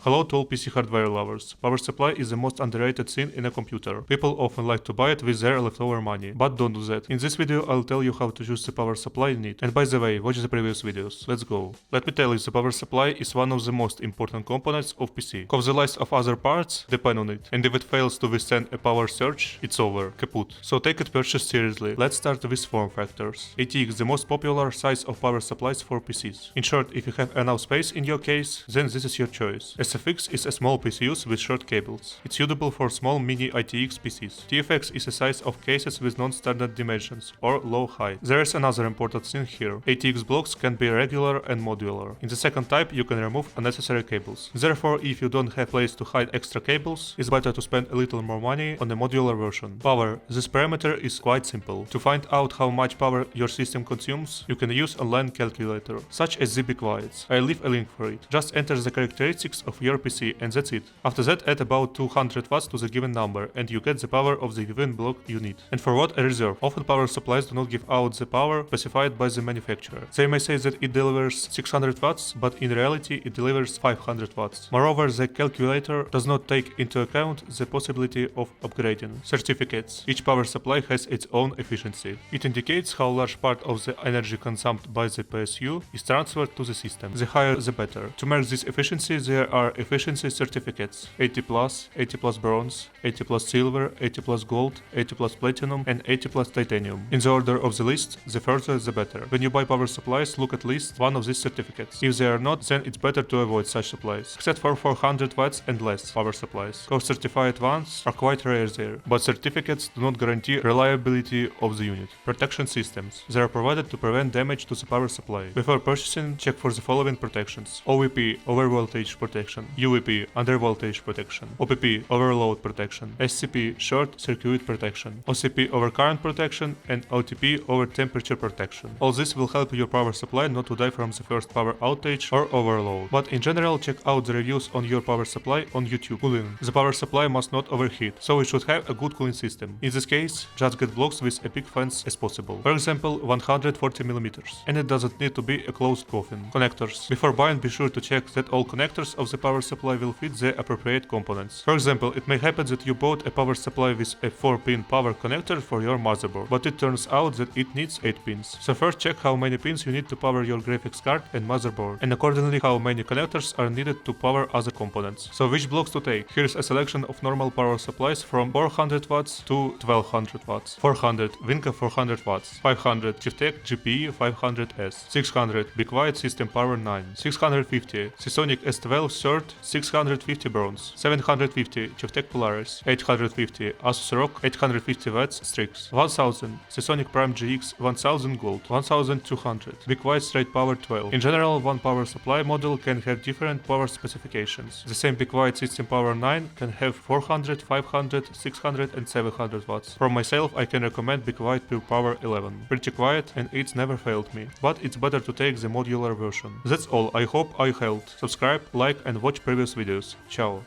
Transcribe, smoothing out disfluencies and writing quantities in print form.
Hello to all PC hardware lovers. Power supply is the most underrated thing in a computer. People often like to buy it with their leftover money, but don't do that. In this video I'll tell you how to choose the power supply you need. And by the way, watch the previous videos. Let's go. Let me tell you, the power supply is one of the most important components of PC, cause the list of other parts depend on it, and if it fails to withstand a power surge, it's over, kaput. So take its purchase seriously. Let's start with form factors. ATX, the most popular size of power supplies for PCs. In short, if you have enough space in your case, then this is your choice. SFX is a small PCUs with short cables. It's suitable for small mini ITX PCs. TFX is a size of cases with non-standard dimensions, or low-high. There is another important thing here. ATX blocks can be regular and modular. In the second type, you can remove unnecessary cables. Therefore, if you don't have place to hide extra cables, it's better to spend a little more money on a modular version. Power. This parameter is quite simple. To find out how much power your system consumes, you can use online calculator, such as ZBQuiets. I'll leave a link for it. Just enter the characteristics of your PC and that's it. After that, add about 200 watts to the given number and you get the power of the given block you need. And for what a reserve. Often power supplies do not give out the power specified by the manufacturer. They may say that it delivers 600 watts, but in reality it delivers 500 watts. Moreover, the calculator does not take into account the possibility of upgrading. Certificates. Each power supply has its own efficiency. It indicates how large part of the energy consumed by the PSU is transferred to the system. The higher the better. To mark this efficiency, there are efficiency certificates: 80 plus, 80 plus bronze, 80 plus silver, 80 plus gold, 80 plus platinum, and 80 plus titanium. In the order of the list, the further the better. When you buy power supplies, look at least one of these certificates. If they are not, then it's better to avoid such supplies, except for 400 watts and less power supplies. Cause certified ones are quite rare there, but certificates do not guarantee reliability of the unit. Protection systems. They are provided to prevent damage to the power supply. Before purchasing, check for the following protections: OVP, overvoltage protection; UVP, undervoltage protection; OPP, overload protection; SCP, short circuit protection; OCP, overcurrent protection; and OTP, over temperature protection. All this will help your power supply not to die from the first power outage or overload. But in general, check out the reviews on your power supply on YouTube. Cooling. The power supply must not overheat, so it should have a good cooling system. In this case, just get blocks with as big fans as possible. For example, 140 mm. And it doesn't need to be a closed coffin. Connectors. Before buying, be sure to check that all connectors of the power supply will fit the appropriate components. For example, it may happen that you bought a power supply with a 4-pin power connector for your motherboard, but it turns out that it needs 8 pins. So first check how many pins you need to power your graphics card and motherboard, and accordingly how many connectors are needed to power other components. So which blocks to take? Here's a selection of normal power supplies from 400 watts to 1200 watts. 400 Winca 400 watts, 500 Chieftec GPE 500S, 600 Be Quiet System Power 9, 650 Seasonic S12 Third 650 bronze, 750 Chieftec Polaris, 850 Asus ROG 850 watts Strix, 1000 Seasonic Prime GX 1000 gold, 1200 Be Quiet Straight Power 12. In general, one power supply model can have different power specifications. The same Be Quiet System Power 9 can have 400, 500, 600 and 700 watts. For myself, I can recommend Be Quiet Pure Power 11. Pretty quiet and it's never failed me, but it's better to take the modular version. That's all, I hope I helped. Subscribe, like and watch previous videos. Ciao.